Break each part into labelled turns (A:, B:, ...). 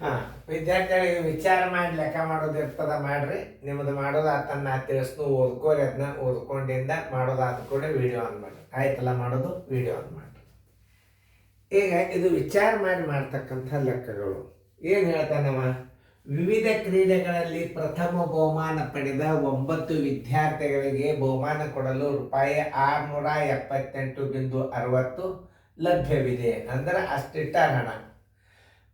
A: ಹಾಂ, ವಿದ್ಯಾರ್ಥಿಗಳಿಗೆ ವಿಚಾರ ಮಾಡಿ ಲೆಕ್ಕ ಮಾಡೋದು ಇರ್ತದ ಮಾಡ್ರಿ. ನಿಮ್ಮದು ಮಾಡೋದು ಆತನ್ನ ತಿಳಿಸ್ತು, ಓದ್ಕೋರಿ. ಅದನ್ನ ಓದ್ಕೊಂಡಿಂದ ಮಾಡೋದಾದ ಕೂಡ ವಿಡಿಯೋ ಆನ್ ಮಾಡಿ. ಆಯ್ತಲ್ಲ, ಮಾಡೋದು ವಿಡಿಯೋ ಆನ್ ಮಾಡಿ. ಈಗ ಇದು ವಿಚಾರ ಮಾಡಿ ಮಾಡ್ತಕ್ಕಂಥ ಲೆಕ್ಕಗಳು ಏನು ಹೇಳ್ತಾನವ? ವಿವಿಧ ಕ್ರೀಡೆಗಳಲ್ಲಿ ಪ್ರಥಮ ಬಹುಮಾನ ಪಡೆದ 9 ವಿದ್ಯಾರ್ಥಿಗಳಿಗೆ ಬಹುಮಾನ ಕೊಡಲು ರೂಪಾಯಿ 678.60 ಲಭ್ಯವಿದೆ. ಅಂದ್ರೆ ಅಷ್ಟಿಟ್ಟ ಹಣ.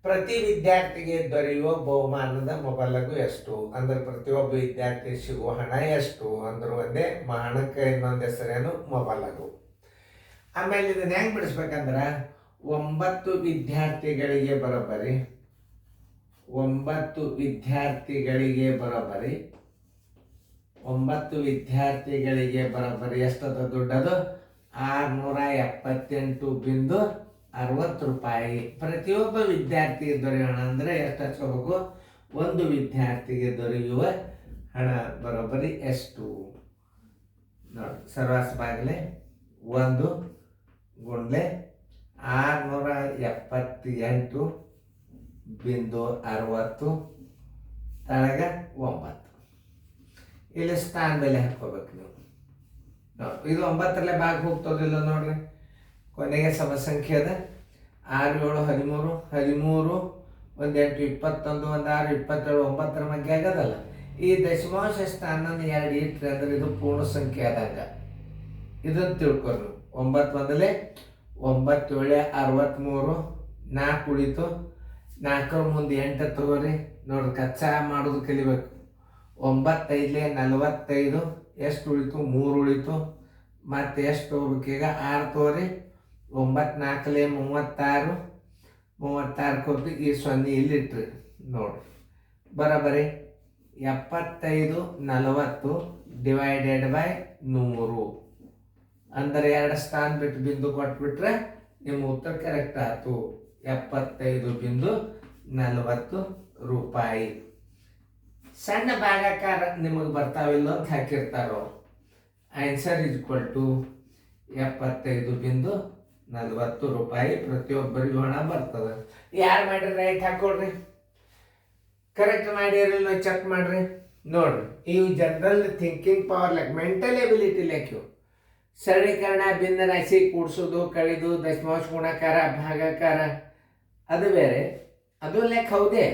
A: ಪ್ರತಿ ವಿದ್ಯಾರ್ಥಿಗೆ ದೊರೆಯುವ ಬಹುಮಾನದ ಮೊಬಲಗು ಎಷ್ಟು? ಅಂದ್ರೆ ಪ್ರತಿಯೊಬ್ಬ ವಿದ್ಯಾರ್ಥಿ ಸಿಗುವ ಹಣ ಎಷ್ಟು ಅಂದ್ರೆ ಒಂದೇ ಹಣಕ್ಕೆ ಇನ್ನೊಂದು ಹೆಸರೇನು? ಮೊಬಲಗು. ಆಮೇಲೆ ಇದನ್ನ ಹೆಂಗೆ ಬಿಡಿಸ್ಬೇಕಂದ್ರೆ 9 ವಿದ್ಯಾರ್ಥಿಗಳಿಗೆ ಬರೋಬ್ಬರಿ 9 ವಿದ್ಯಾರ್ಥಿಗಳಿಗೆ ಬರೋಬ್ಬರಿ ಎಷ್ಟದ ದುಡ್ಡದು? 678.60 ರೂಪಾಯಿ. ಪ್ರತಿಯೊಬ್ಬ ವಿದ್ಯಾರ್ಥಿಗೆ ದೊರೆಯುವ ಹಣ ಅಂದರೆ ಎಷ್ಟು ಹಚ್ಕೋಬೇಕು? ಒಂದು ವಿದ್ಯಾರ್ಥಿಗೆ ದೊರೆಯುವ ಹಣ ಬರೋಬ್ಬರಿ ಎಷ್ಟು ನೋಡಿ. ಸರ್ವಾಸ ಬಾಗಿಲೆ 1 ಗುಂಡ್ಲೆ 678.60 ತಳಗ 9. ಇಲ್ಲಿ ಸ್ಥಾನ ಬೆಲೆ ಹಾಕೋಬೇಕು ನೀವು. ಇದು 9ರಲ್ಲೇ ಭಾಗ ಹೋಗ್ತದಿಲ್ಲ ನೋಡ್ರಿ. ಕೊನೆಗೆ ಸಮಸಂಖ್ಯೆ ಅದ 6 7 13 13 1 8 21 1 6 27 9ರ ಮಧ್ಯೆ ಆಗದಲ್ಲ. ಈ ದಶಮಾಂಶ ಸ್ಥಾನ 2 ಇಟ್ಟರೆ ಅಂದ್ರೆ ಇದು ಪೂರ್ಣ ಸಂಖ್ಯೆ ಆದಾಗ ಇದನ್ನು ತಿಳ್ಕೊಂಡು 9 1 9 7 63 4 ಉಳಿತು. 4ರ ಮುಂದೆ 8 ತಗೋರಿ. ನೋಡ್ರಿ, ಕಚ್ಚಾ ಮಾಡೋದು ಕಲಿಬೇಕು. 9 5 45 ಎಷ್ಟು ಉಳಿತು? 3 ಉಳಿತು. ಮತ್ತೆ ಎಷ್ಟು ಹೋಗ್ಬೇಕೀಗ? 6 ತಗೋರಿ. 9 4 36 36 ಈ 0 ಇಲ್ಲಿಟ್ರಿ. ನೋಡ್ರಿ, ಬರೋಬ್ಬರಿ 75 40 ಡಿವೈಡೆಡ್ ಬೈ 100 ಅಂದರೆ 2 ಸ್ಥಾನ ಬಿಟ್ಟು ಬಿಂದು ಕೊಟ್ಬಿಟ್ರೆ ನಿಮ್ಮ ಉತ್ತರ ಕರೆಕ್ಟ್ ಆಯ್ತು. 75.40 ರೂಪಾಯಿ. ಸಣ್ಣ ಭಾಗಾಕಾರ ನಿಮಗೆ ಬರ್ತಾವಿಲ್ಲ ಅಂತ ಹಾಕಿರ್ತಾರೋ. ಆನ್ಸರ್ ಇಸ್ ಈಕ್ವಲ್ ಟು 75.40 ರೂಪಾಯಿ ಪ್ರತಿಯೊಬ್ಬರಿಗೂ ಹಣ ಬರ್ತದೆ. ಯಾರು ಮಾಡ್ರಿ ರೈಟ್ ಹಾಕೊಡ್ರಿ, ಕರೆಕ್ಟ್ ಮಾಡಿರಲಿಲ್ಲ ಚೆಕ್ ಮಾಡ್ರಿ. ನೋಡ್ರಿ, ಇವು ಜನರಲ್ ಥಿಂಕಿಂಗ್ ಪವರ್ ಲೆಕ್ಕ, ಮೆಂಟಲ್ ಎಬಿಲಿಟಿ ಲೆಕ್ಕ. ಸರಳೀಕರಣ, ಭಿನ್ನ ರಾಶಿ, ಕೂಡಿಸೋದು, ಕಳೆದು, ದಶಮಾಂಶ, ಗುಣಾಕಾರ, ಭಾಗಾಕಾರ ಅದು ಬೇರೆ, ಅದು ಲೆಕ್ಕ ಹೌದೇ.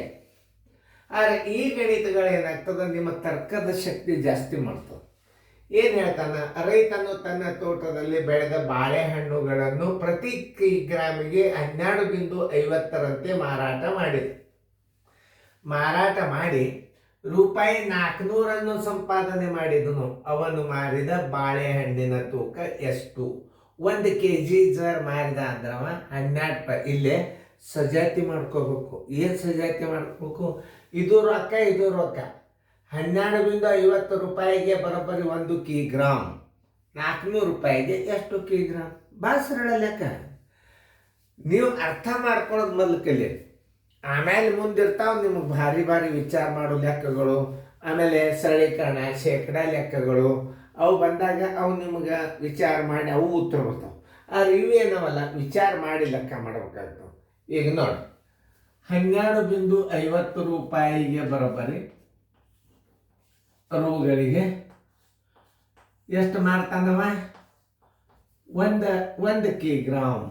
A: ಆದರೆ ಈ ಗಣಿತಗಳೇನಾಗ್ತದೆ, ನಿಮ್ಮ ತರ್ಕದ ಶಕ್ತಿ ಜಾಸ್ತಿ ಮಾಡ್ತದೆ. ಏನು ಹೇಳ್ತಾನ? ರೈತನು ತನ್ನ ತೋಟದಲ್ಲಿ ಬೆಳೆದ ಬಾಳೆಹಣ್ಣುಗಳನ್ನು ಪ್ರತಿ ಕಿಗ್ರಾಮಿಗೆ 12.50ರಂತೆ ಮಾರಾಟ ಮಾಡಿ ರೂಪಾಯಿ 400 ಸಂಪಾದನೆ ಮಾಡಿದನು. ಅವನು ಮಾರಿದ ಬಾಳೆಹಣ್ಣಿನ ತೂಕ ಎಷ್ಟು? 1 kg ಜರ್ ಮಾರಿದ ಅಂದ್ರವ 12 ರೂಪಾಯಿ. ಇಲ್ಲೇ ಸಜಾತಿ ಮಾಡ್ಕೋಬೇಕು. ಏನು ಸಜಾತಿ ಮಾಡ್ಕೋಬೇಕು? ಇದು ರೊಕ್ಕ, ಇದು ರೊಕ್ಕ. 12.50 ರೂಪಾಯಿಗೆ ಬರೋಬ್ಬರಿ 1 ಕಿಗ್ರಾಮ್. 400 ರೂಪಾಯಿಗೆ ಎಷ್ಟು ಕಿಗ್ರಾಮ್? ಭಾಳ ಸರಳ ಲೆಕ್ಕ. ನೀವು ಅರ್ಥ ಮಾಡ್ಕೊಳ್ಳೋದು ಮೊದಲು ಕಲಿ. ಆಮೇಲೆ ಮುಂದಿರ್ತಾವೆ ನಿಮಗೆ ಭಾರಿ ಭಾರಿ ವಿಚಾರ ಮಾಡೋ ಲೆಕ್ಕಗಳು. ಆಮೇಲೆ ಸರಳೀಕರಣ, ಶೇಕಡ ಲೆಕ್ಕಗಳು ಅವು ಬಂದಾಗ ಅವು ನಿಮಗೆ ವಿಚಾರ ಮಾಡಿ ಅವು ಉತ್ತರ ಬರ್ತಾವೆ. ಆದರೆ ಇವೇನವಲ್ಲ, ವಿಚಾರ ಮಾಡಿ ಲೆಕ್ಕ ಮಾಡಬೇಕಾಗ್ತವೆ. ಈಗ ನೋಡಿ, 12.50 ರೂಪಾಯಿಗೆ ಬರೋಬ್ಬರಿ ರುಗಳಿಗೆ ಎಷ್ಟು ಮಾಡ್ತಾನವ? 1 ಕಿಗ್ರಾಮ್.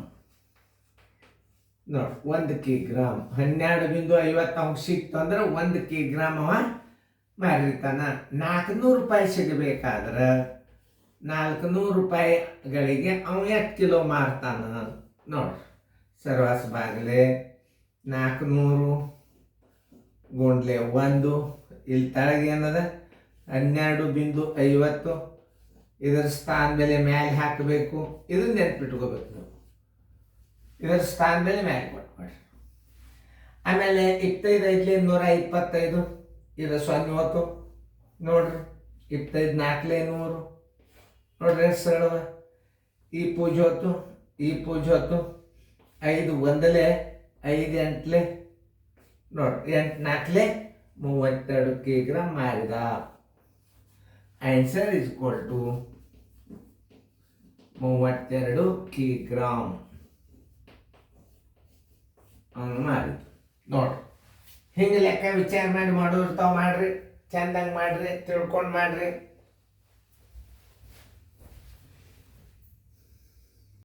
A: ನೋಡಿ, 1 ಕಿಗ್ರಾಮ್ 12.50 ಅವ್ನಿಗೆ ಸಿಕ್ತು ಅಂದ್ರೆ 1 ಕಿಗ್ರಾಮ್ ಅವ ಮಾರಿರ್ತಾನ. 400 ರೂಪಾಯಿ ಸಿಗಬೇಕಾದ್ರೆ 400 ರೂಪಾಯಿಗಳಿಗೆ ಅವ ಎಷ್ಟು ಕಿಲೋ ಮಾರ್ತಾನ? ನೋಡ್ರಿ, ಸರ್ವಾಸ ಬಾಗಿಲೆ 400 ಗುಂಡ್ಲೆ 1. ಇಲ್ಲಿ ತಳಗೆ ಏನದ? 12.50. ಇದರ ಸ್ಥಾನ ಬೆಲೆ ಮ್ಯಾಲೆ ಹಾಕಬೇಕು. ಇದನ್ನ ನೆನ್ಪಿಟ್ಕೋಬೇಕು ನೀವು. ಇದರ ಸ್ಥಾನ ಬೆಲೆ ಮ್ಯಾಲೆ ಕೊಟ್ಬಿಡ್ರಿ. ಆಮೇಲೆ 25 5 125. ಇದು 0 ಹೊತ್ತು ನೋಡ್ರಿ. 25 4 100 ನೋಡ್ರಿ, ಎಷ್ಟು ಸರಳವ. ಈ ಪೂಜೆ ಹೊತ್ತು, ಈ ಪೂಜೆ ಹೊತ್ತು 5 1 5 8 ನೋಡ್ರಿ, 8 4 32 ಕಿಗ್ರಾಮ್ ಮಾರಿದ. ಆನ್ಸರ್ ಇಸ್ ಈಕ್ವಲ್ ಟು 32 ಕಿಗ್ರಾಮ್ ಅವನು ಮಾರಿದ್ದು. ನೋಡ್ರಿ, ಹಿಂಗೆ ಲೆಕ್ಕ ವಿಚಾರ ಮಾಡಿ ಮಾಡೋರು ತಾವು ಮಾಡ್ರಿ, ಚಂದಂಗೆ ಮಾಡ್ರಿ, ತಿಳ್ಕೊಂಡು ಮಾಡ್ರಿ.